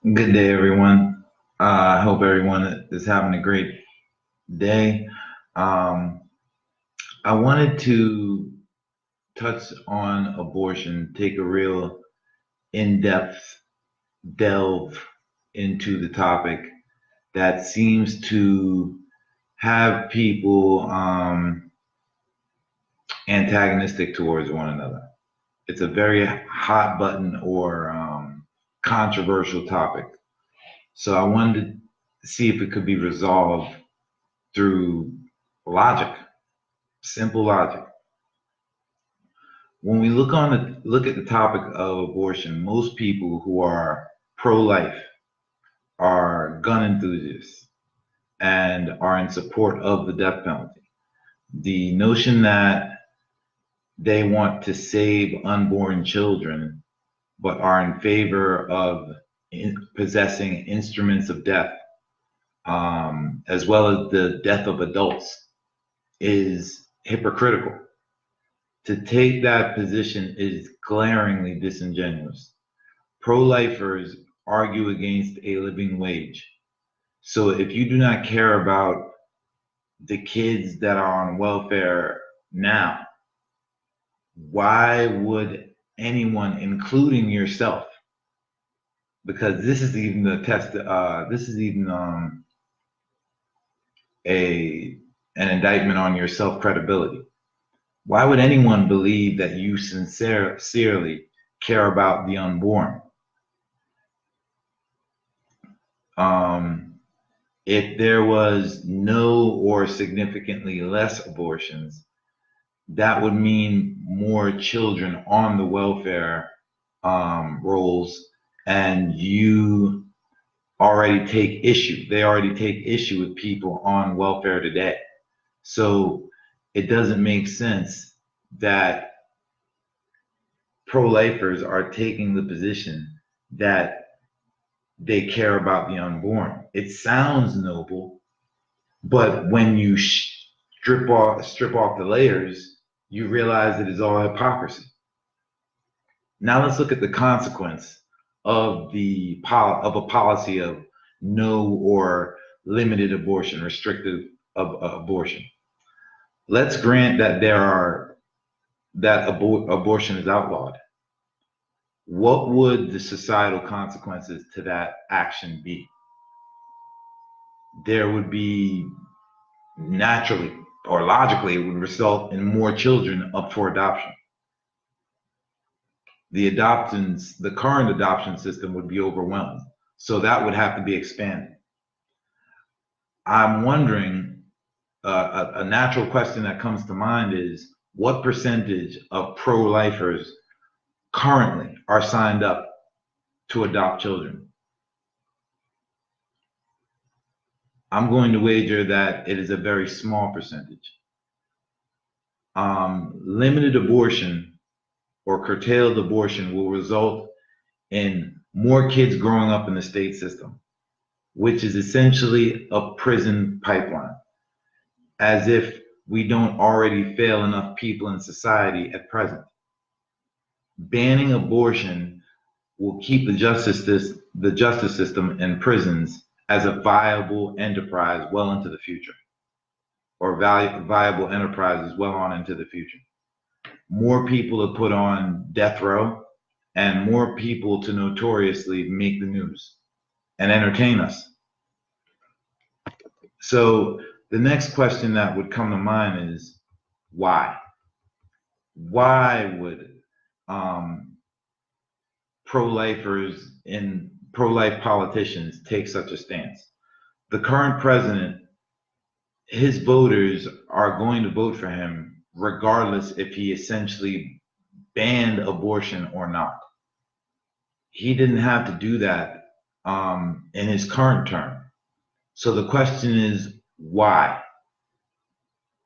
Good day, everyone. I hope everyone is having a great day. Um, I wanted to touch on abortion, take a real in-depth delve into the topic that seems to have people antagonistic towards one another. It's a very hot button or controversial topic. So I wanted to see if it could be resolved through logic, simple logic. When we look at the topic of abortion, most people who are pro-life are gun enthusiasts and are in support of the death penalty. The notion that they want to save unborn children but are in favor of possessing instruments of death, as well as the death of adults, is hypocritical. To take that position is glaringly disingenuous. Pro-lifers argue against a living wage. So if you do not care about the kids that are on welfare now, why would anyone, including yourself, because this is even the test, this is even a an indictment on your self-credibility. Why would anyone believe that you sincerely care about the unborn? Um, if there was no or significantly less abortions, that would mean more children on the welfare rolls, and they already take issue with people on welfare today. So it doesn't make sense that pro-lifers are taking the position that they care about the unborn. It sounds noble, but when you strip off the layers, you realize it is all hypocrisy. Now let's look at the consequence of a policy of no or limited abortion, restrictive of abortion. Let's grant that abortion is outlawed. What would the societal consequences to that action be? There would be naturally or logically, it would result in more children up for adoption. The current adoption system would be overwhelmed. So that would have to be expanded. I'm wondering, a natural question that comes to mind is, what percentage of pro-lifers currently are signed up to adopt children? I'm going to wager that it is a very small percentage. Limited abortion or curtailed abortion will result in more kids growing up in the state system, which is essentially a prison pipeline, as if we don't already fail enough people in society at present. Banning abortion will keep the justice system and prisons as a viable enterprise well into the future, or viable enterprises well on into the future. More people to put on death row, and more people to notoriously make the news and entertain us. So the next question that would come to mind is, why? Why would pro-lifers and pro-life politicians take such a stance? The current president, his voters are going to vote for him regardless if he essentially banned abortion or not. He didn't have to do that in his current term. So the question is, why?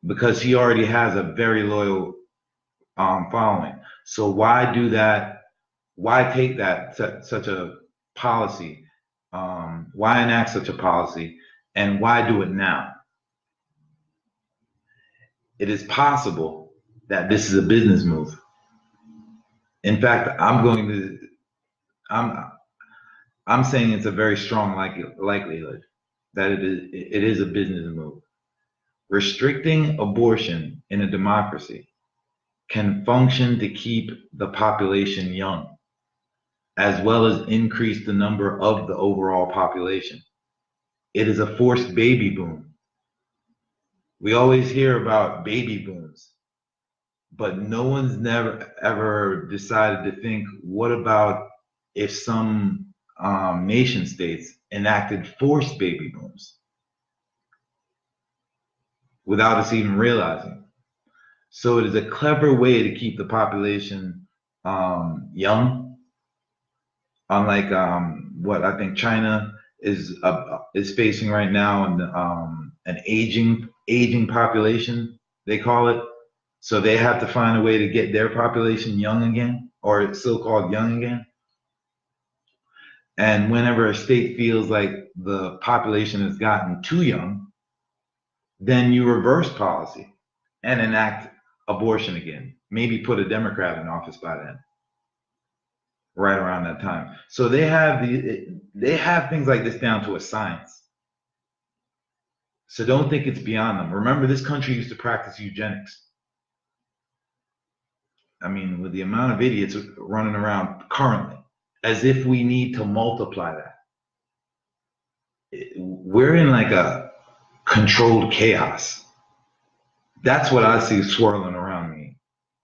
Because he already has a very loyal following. So why do that? Why take such a policy? Why enact such a policy? And why do it now? It is possible that this is a business move. In fact, I'm I'm saying it's a very strong likelihood that it is a business move. Restricting abortion in a democracy can function to keep the population young, as well as increase the number of the overall population. It is a forced baby boom. We always hear about baby booms, but no one's never ever decided to think, what about if some nation states enacted forced baby booms without us even realizing? So it is a clever way to keep the population young, unlike what I think China is facing right now, and an aging population, they call it. So they have to find a way to get their population young again, or so-called young again. And whenever a state feels like the population has gotten too young, then you reverse policy and enact abortion again. Maybe put a Democrat in office by then, right around that time. So they have things like this down to a science. So don't think it's beyond them. Remember, this country used to practice eugenics. I mean, with the amount of idiots running around currently, as if we need to multiply that. We're in like a controlled chaos. That's what I see swirling around me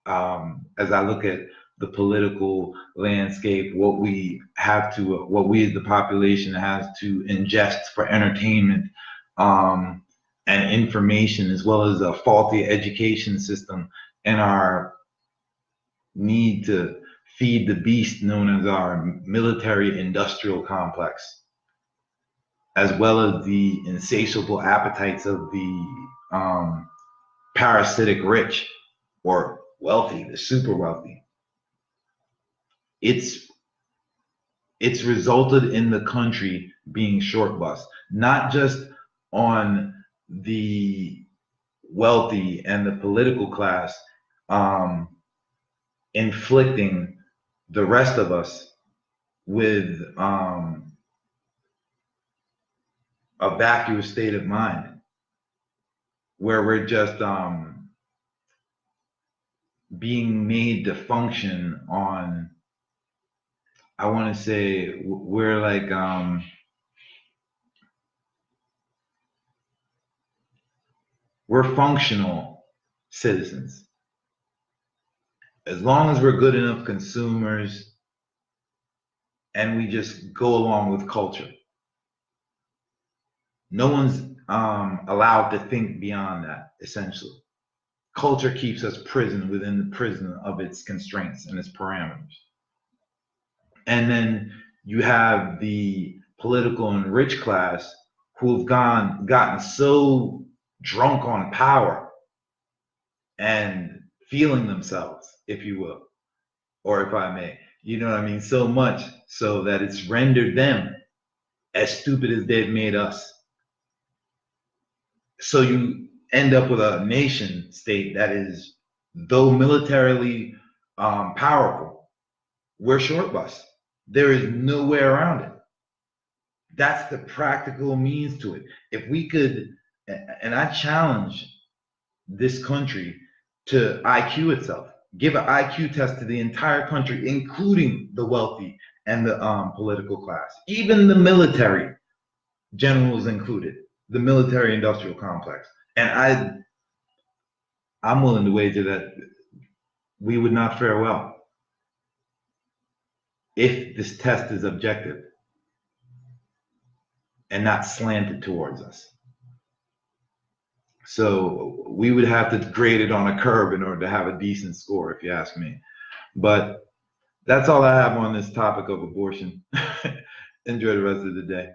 as I look at the political landscape, what we as the population has to ingest for entertainment and information, as well as a faulty education system, and our need to feed the beast known as our military industrial complex, as well as the insatiable appetites of the parasitic rich or wealthy, the super wealthy. It's resulted in the country being shortbus, not just on the wealthy and the political class inflicting the rest of us with a vacuous state of mind, where we're just being made to function on, I want to say, we're like we're functional citizens. As long as we're good enough consumers and we just go along with culture. No one's allowed to think beyond that, essentially. Culture keeps us prisoned within the prison of its constraints and its parameters. And then you have the political and rich class who've gotten so drunk on power and feeling themselves, if you will, or if I may, you know what I mean, so much so that it's rendered them as stupid as they've made us. So you end up with a nation state that is, though militarily powerful, we're shortbus. There is no way around it. That's the practical means to it. If we could, and I challenge this country to IQ itself, give an IQ test to the entire country, including the wealthy and the political class, even the military, generals included, the military industrial complex. And I'm willing to wager that we would not fare well if this test is objective and not slanted towards us. So we would have to grade it on a curve in order to have a decent score, if you ask me. But that's all I have on this topic of abortion. Enjoy the rest of the day.